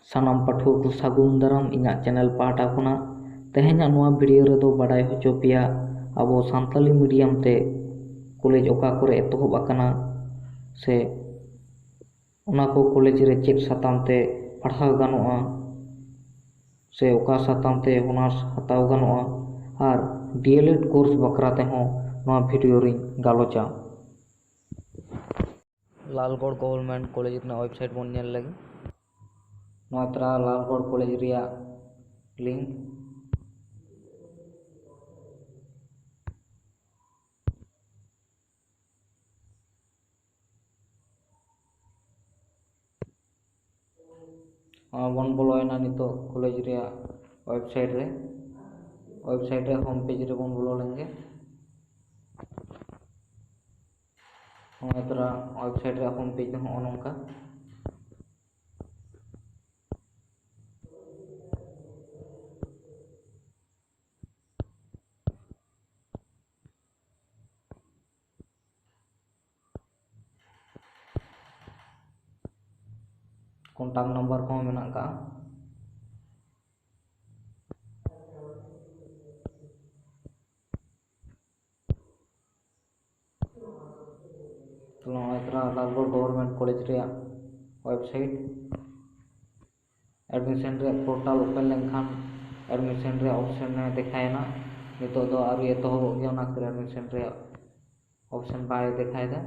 ᱥᱟᱱᱟᱢ ᱯᱟᱹᱴᱷᱩᱣᱟᱹ ᱠᱚ ᱥᱟᱹᱜᱩᱱ ᱫᱟᱨᱟᱢ ᱤᱧᱟᱹᱜ ᱪᱮᱱᱮᱞ ᱯᱟᱦᱴᱟ ᱠᱷᱚᱱᱟᱜ ᱛᱮᱦᱮᱧᱟᱜ ᱱᱚᱣᱟ ᱵᱷᱤᱰᱤᱭᱳ ᱨᱮᱫᱚ ᱵᱟᱰᱟᱭ ᱦᱚᱪᱚ ᱯᱮᱭᱟ ᱟᱵᱚ ᱥᱟᱱᱛᱟᱞᱤ ᱢᱤᱰᱤᱭᱟᱢ ᱛᱮ ᱠᱚᱞᱮᱡᱽ ᱚᱠᱟ ᱠᱚᱨᱮ ᱮᱛᱚᱦᱚᱵ ᱟᱠᱟᱱᱟ ᱥᱮ ᱚᱱᱟ ko ᱠᱚᱞᱮᱡᱽ ᱨᱮ ᱪᱮᱫ ᱥᱟᱛᱟᱢ te ᱯᱟᱲᱦᱟᱣ ᱜᱟᱱᱚᱜᱼᱟ ᱥᱮ ᱚᱠᱟ ᱥᱟᱛᱟᱢ te ᱚᱱᱟᱨᱥ ᱦᱟᱛᱟᱣ ᱜᱟᱱᱚᱜᱼᱟ ᱟᱨ DLED ᱠᱳর্স ᱵᱟᱠᱷᱨᱟ ᱛᱮᱦᱚᱸ ᱱᱚᱣᱟ ᱵᱷᱤᱰᱤᱭᱳ ᱨᱤᱧ ᱜᱟᱞᱚᱪᱟ। ᱞᱟᱞᱜᱚᱲ ᱜᱚᱵᱷᱚᱨᱱᱢᱮᱱᱴ ᱠᱚᱞᱮᱡᱽ ᱨᱮᱱᱟᱜ ᱳᱭᱮᱵᱥᱟᱭᱤᱴ ᱵᱚᱱ ᱧᱮᱞ ᱞᱮᱜᱮ। ᱱᱚᱣᱟ ᱛᱟᱨᱟ ᱞᱟᱞᱜᱚᱲ ᱠᱚᱞᱮᱡᱽ ᱨᱮᱭᱟᱜ ᱞᱤᱝᱠ। बन बोलोना नितो कॉलेज रे वेबसाइट रे होम पेज रे बन बोलो लेंगे तरह वेबसाइट रे होम पेज हो नोंका कॉन्टैक्ट नंबर को मेना का तो लालगढ़ गवर्नमेंट कॉलेज रे वेबसाइट एडमिशन रे पोर्टल ओपन लेनखान एडमिशन रे ऑप्शन ने देखायना नितो दो आरो एतोहब गया ना कर एडमिशन रे ऑप्शन बाय देखायदा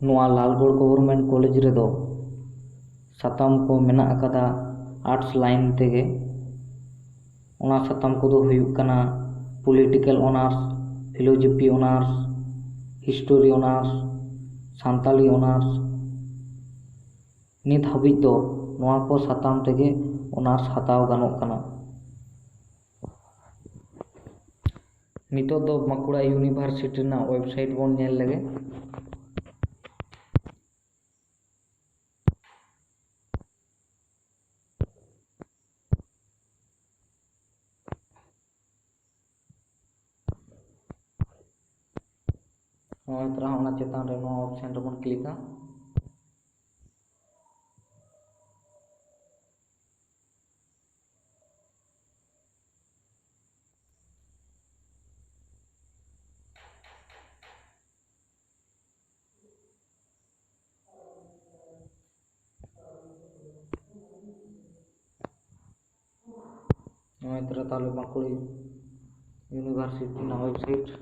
नोआ लालगढ़ गवर्नमेंट कॉलेज रे दो साताम को मेना अकादा आर्ट्स लाइन तेगे ओना साताम को दो हुयुग कना political honours philosophy honours history honours Santali honours नित हाबिज दो नोआ को साताम तेगे ऑनर्स हताव गानोग कना नितो दो बांकुड़ा यूनिवर्सिटी ना वेबसाइट बोन नेल लेगे तरह चेतान रे ऑप्शन रे बन क्लिका तरह ताले बांकुड़ा यूनिवर्सिटी ना वेबसाइट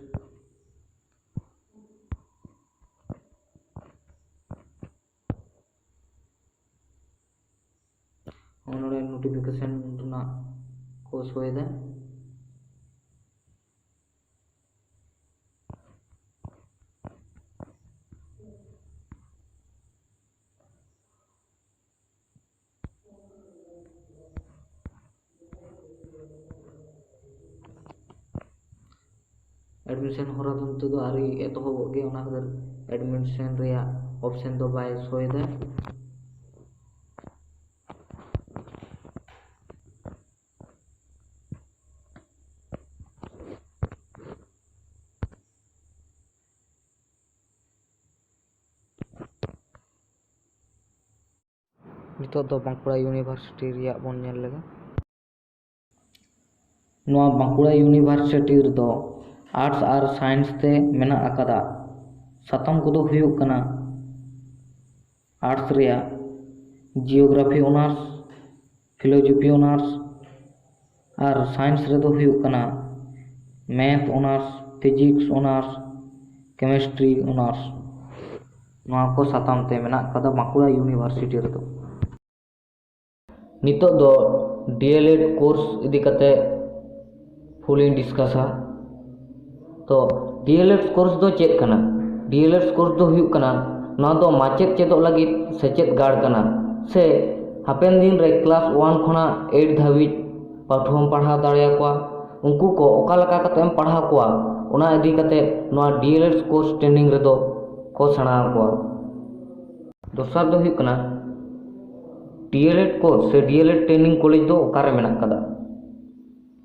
नोटिफिकेशन को शोएदा एडमिशन होरा तो आरी एतोहब गे ओना खातिर एडमिशन रेया ऑप्शन दो बाय शोएदा नितो दो बांकुड़ा यूनिवर्सिटी रिया बोन नेल लेगा नोआ बांकुड़ा यूनिवर्सिटी रे दो आर्ट्स और साइंस ते मेना अकादा साताम को दो हुयुग कना आर्ट्स रिया जियोग्राफी ऑनर्स फिलोसफी ऑनर्स और साइंस रे दो हुयुग कना math honours physics honours chemistry honours नोआ को साताम ते मेना अकादा बांकुड़ा यूनिवर्सिटी रे दो नितो दो DLED कोर्स इदी कते फुल डिस्कसा तो DLED कोर्स दो चेक कना DLED कोर्स दो हुयुग कना ना दो माचेत चेदो लगी सेचेत गार्ड कना से हापेन दिन रे क्लास 1 खना 8 धाबिज पाठ्यम पढ़ा दाड़िया को उनको को ओका लका कते एम पढ़ा को ओना इदी कते नोआ DLED कोर्स ट्रेनिंग रे दो को सणा को दोसर दो हुयुग कना DLED कोर्स से DLED ट्रेनिंग कॉलेज दो ओकारे मेना कदा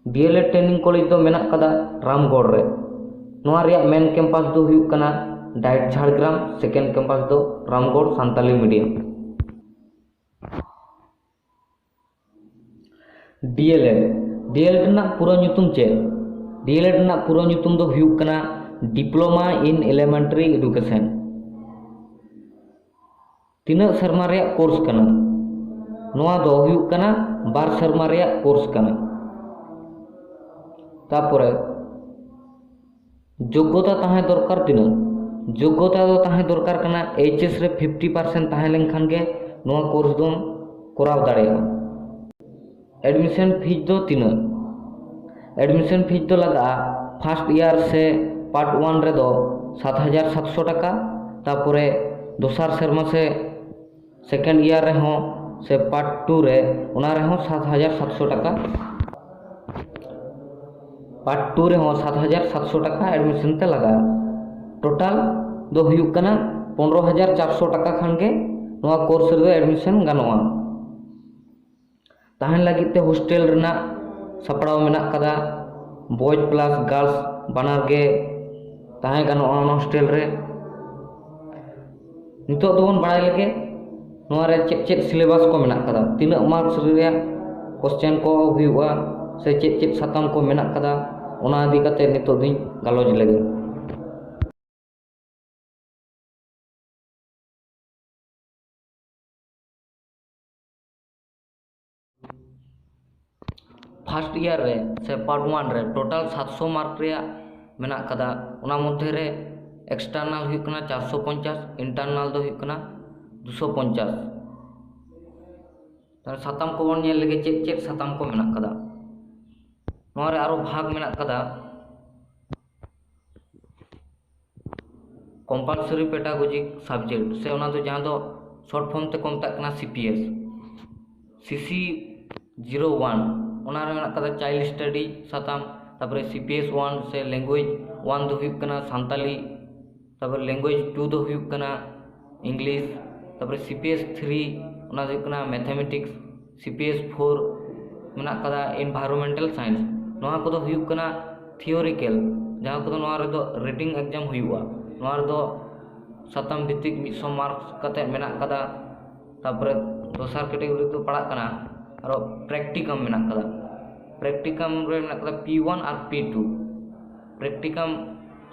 DLED ट्रेनिंग कॉलेज दो मेना कदा रामगढ़ रे नोआ रिया मेन कैंपास दो हुयुग कना डाइट झाड़ग्राम, सेकेंड कैंपास दो रामगढ़ सान्ताली मीडियम। डीएलएड डीएलएड ना पूरा ᱧᱩᱛᱩᱢ चेद? डीएलएड ना पूरा ᱧᱩᱛᱩᱢ दो हुयुग कना डिप्लोमा इन एलिमेंट्री एडुकेशन। तीना सर्मा रिया कोर्स कना? नोआ दो हुयुग कना 2 सर्मा रिया कोर्स कना। तारपरे योग्यता ताहे दरकार तीना? योग्यता दो ताहे दरकार कना एचएस रे 50% ताहे लेनखान गे नोआ कोर्स दो कोराव दाड़ेया। एडमिशन फीस दो तीना? एडमिशन फीस दो लगा फर्स्ट ईयर से पार्ट 1 रे दो 7,700 टाका, तारपरे दोसार सेरमा से सेकेंड ईयर रे हो से पार्ट 2 रे उना रे हो 7,700 टाका, पार्ट 2 रे हो 7,700 टाका एडमिशन ते लगा। टोटल दो हुयुग कना 15,400 टाका खान के नोआ कोर्स रे एडमिशन गानोआ। ताहन लगी ते हॉस्टल रेना सपड़ाव मेना कदा, बॉयज प्लस गर्ल्स बानार गे ताहे गानोआ हॉस्टल रे। नितो दोबन बाड़ाय लगे नोआ रे चेक चेक सिलेबस को मेना कदा, तीना मार्क्स रे क्वेश्चन को हुयुआ से चेक चेक साताम को मेना कदा, ओना इदी कते नितो दिन गालोज लगे। फर्स्ट ईयर रे से पार्ट 1 रे टोटल 700 मार्क रे मेना कदा, ओना मध्य रे एक्सटर्नल हुयुग कना 450, इंटरनल दो हुयुग कना 250। तार साताम को बन नेल लगे चेक चेक साताम को मेना कदा। नोआ रे आरो भाग मेना कदा कंपलसरी पेडागोजिक सब्जेक्ट से ओना दो जहां दो शॉर्ट फॉर्म ते को मेता कना सीपीएस सीसी 01 ओना रे मेना कदा चाइल्ड स्टडी साताम, तारपरे सीपीएस 1 से लैंग्वेज 1 दो हुयुग कना सान्ताली, तारपरे लैंग्वेज 2 दो हुयुग कना इंग्लिश, तारपरे सीपीएस 3 ओना दो हुयुग कना मैथमेटिक्स, सीपीएस 4 मेना कदा एनवायरमेंटल साइंस। नोआ को दो हुयुग कना थियोरिकल जहां को दो नोआ रे दो रीडिंग एग्जाम हुयुआ। नोआ रे दो साताम भित्तिक 100 मार्क्स कते मेना कदा। तारपरे दोसार कैटेगरी दो पड़ा कना आरो प्रैक्टिकम मेना कदा। प्रैक्टिकम रे मेना कदा P1 और P2। प्रैक्टिकम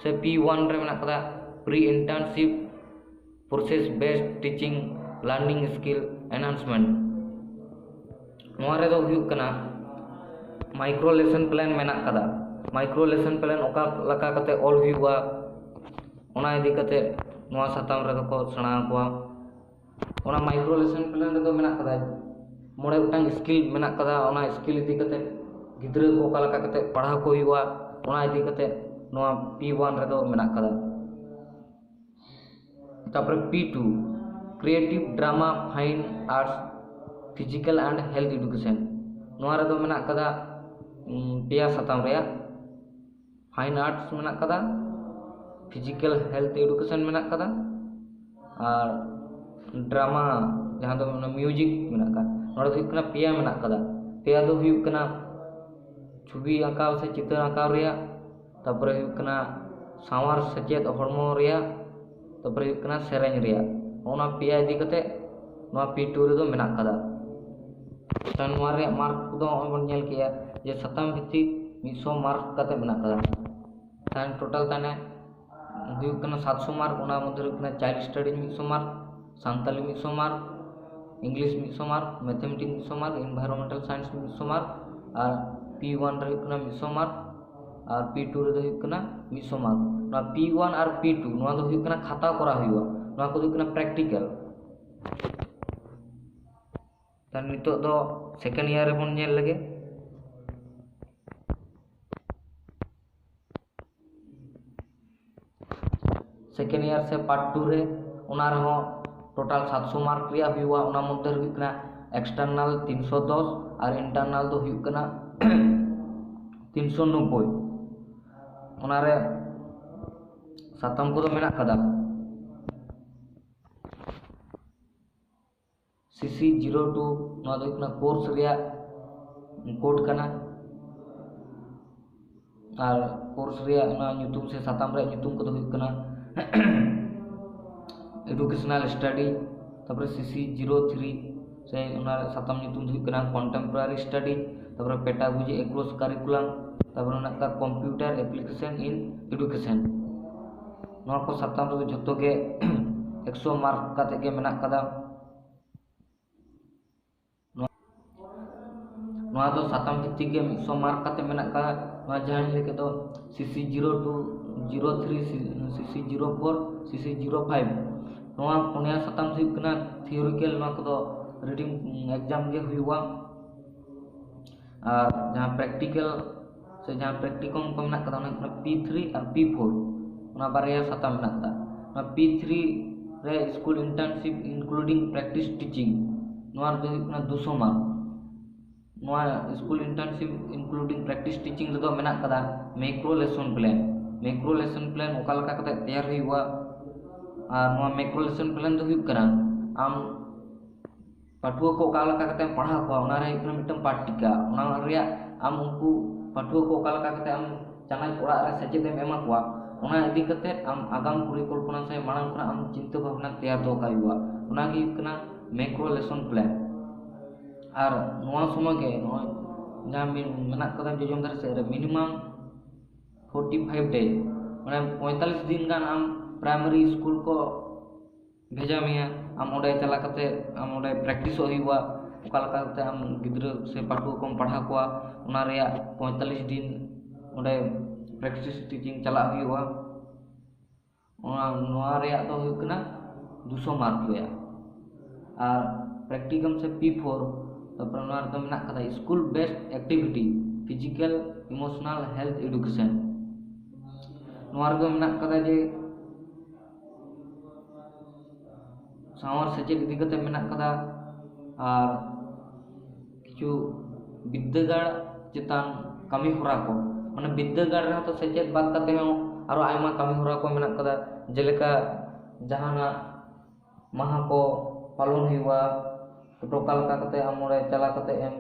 से P1 रे मेना कदा pre internship process based teaching learning skill enhancement. नोआ रे दो हुयुग कना माइक्रो लेसन प्लान मेना कदा। माइक्रो लेसन प्लान ओका लका कते ऑल हुयुआ ओना इदी कते नोआ साताम रे को सेणा कोआ। ओना माइक्रो लेसन प्लान रे दो मेना कदा मोड़े गोटांग स्किल मेना कदा, ओना स्किल इदी कते गिद्रा को ओका लका कते पढ़ाव को हुयुआ ओना इदी कते नोआ P1 रे दो मेना कदा। तारपरे P2 creative drama fine arts physical and health education. नोआ रे दो मेना कदा पेया साताम रे फाइन आर्ट्स मेना कदा, फिजिकल हेल्थ एडुकेशन मेना कदा और ड्रामा जहां दो म्यूजिक मेना कदा। नोडे दो हुयुग कना पेया मेना कदा। पेया दो हुयुग कना छवि आंकाव से चित्र आंकाव रे, तारपरे हुयुग कना सावार सचेत हड़मो रे, तारपरे हुयुग कना सेरेंज रे। ओना पेया इदी कते नोआ P2 रे दो मेना कदा। तार नोआ रे मार्क दो बन नेल किया जे साताम भित्तिक 100 मार्क कते मेना कदा। तान टोटल ताने हुयुग कना 700 मार्क, ओना मध्य हुयुग कना child study 100 mark, Santali 100 mark, English 100 mark, mathematics 100 mark, environmental science 100 mark और P1 रे हुयुग कना 100 मार्क और P2 रे दो हुयुग कना 100 मार्क। नोआ P1 और P2 नोआ दो हुयुग कना खाता करा हुयुआ, नोआ को दो हुयुग कना प्रैक्टिकल। तार नितो दो सेकेंड ईयर रे बन नेल लगे सेकेंड ईयर से पार्ट 2 रे ओना रे हो टोटल 700 मार्क रिया हुयुआ। ओना मध्य हुयुग कना एक्सटर्नल 310 और इंटरनल दो हुयुग कना 390। ओना रे साताम को दो मेना कदा CC 02 नोआ दो हुयुग कना कोर्स रिया कोड कना। और कोर्स रे ᱧᱩᱛᱩᱢ से साताम रे ᱧᱩᱛᱩम को हुई कना एडुकेशनल स्टडी तपर CC03 से साताम ᱧᱩᱛᱩम हुई कना कंटेम्पररी स्टडी तपर पेडागोजी एक्रॉस करिकुलम तपर कंप्यूटर एप्लीकेशन इन एडुकेशन नोआ को साताम रे जतो गे 100 मार्क काते गे मेना कदा नोआ दो साताम भित्ति गे 100 मार्क काते मेना कदा नोआ जहां लेके तो CC02 03 CC04 CC05 नोआ पुनिया साताम से कना थियोरिकल नोआ को रीडिंग एग्जाम गे हुआ और जहां प्रैक्टिकल से जहां प्रैक्टिकम को मेना कदा P3 और P4 ना बारया साताम मेना कदा ना P3 रे school internship including practice teaching नोआ दो 200 मार्क नोआ school internship including practice teaching रे दो मेना कदा मैक्रो लेसन प्लान ओका लका कते तैयार हुआ और नोआ मैक्रो लेसन प्लान दो हुई कना आम पाठुआ को ओका लका कते पढ़ा को ओना रे मिटम पाटिका ओना रिया आम उनको पाठुआ को ओका लका कते आम चानाच ओड़ा रे सेचेद एम एमा को ओना इदी कते आम आगाम परिकल्पना से मांग कना आम चिंता भावना तैयार दो का हुआ ओना गी कना मैक्रो लेसन प्लान और नोआ समय के नोआ जहां मेना कदा जोजम दर से मिनिमम 45 डे माने 45 दिन गान आम प्राइमरी स्कूल को भेजा मिया आम ओडे चला कते आम ओडे प्रैक्टिस हुआ ओका लका कते आम गिद्रा से पाठुआ को पढ़ा कोआ ओना रिया 45 दिन ओडे प्रैक्टिस टीचिंग चला हुआ ओना नोआ रिया तो हुई कना 200 मार्क रिया और प्रैक्टिकम से P4 तपर नोआ तो मेना कदा school based activity physical emotional health education नोआ रे मेना कदा जे सावर सेचेद इदी कते मेना कदा और किछु विद्यागार चितान कमी होरा को माने विद्यागार रे तो सेचेद बात कते हो आरो आयमा कमी होरा को मेना कदा जेलेका जहाना महा को पालन हुआ टोका लका कते आमोरे चला कते एम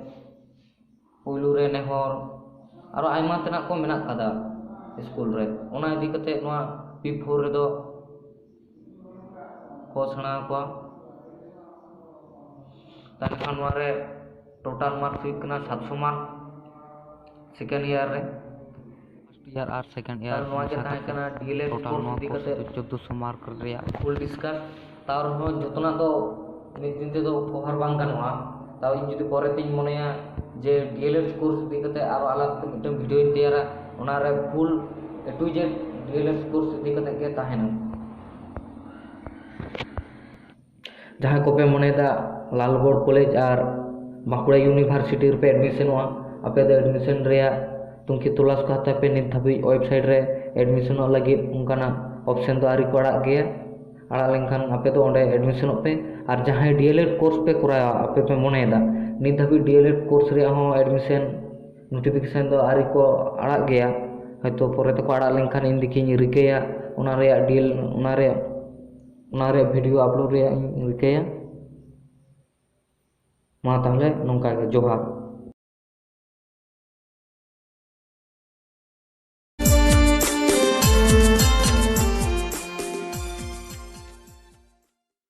पुलू रे नेहर आरो आयमा तना को मेना कदा स्कूल रे ओना इदी कते नोआ P4 रे दो को सणा को तानखान नोआ रे टोटल मार्क्स हुई कना 700 मार्क सेकेंड ईयर रे फर्स्ट ईयर और सेकेंड ईयर नोआ के ताहे कना डीएलएड कोर्स इदी कते 1400 मार्क रे फुल डिस्कस तार हो जतना दो मिद दिन ते दो कवर बांग गानोआ ताव इन जुदी परे तिन मनेया जे डीएलएड कोर्स इदी कते आरो अलग मिटन वीडियो तैयारा ओना रे full A to Z DElEd course इदी कते के ताहेना जहां को पे मनेदा लालगढ़ कॉलेज और बांकुड़ा यूनिवर्सिटी पे एडमिशन हुआ आपे दो एडमिशन रेया तुमकी तलाश को हता पे नित धाबी वेबसाइट रे एडमिशन लगी उनकाना ऑप्शन तो आरी को अड़ा गया अड़ा लेनखान आपे तो ओंडे एडमिशन पे और जहां डीएलएड कोर्स पे कराया आपे पे मनेदा नित धाबी डीएलएड कोर्स रे हो एडमिशन नोटिफिकेशन तो आरी को अड़ा गया हयतो परे तो अड़ा लेनखान इन दिखिन रिकेया ओना रे डीएल ओना रे वीडियो अपलोड रे रिकेया मा ताहले नोंका गे जोहार।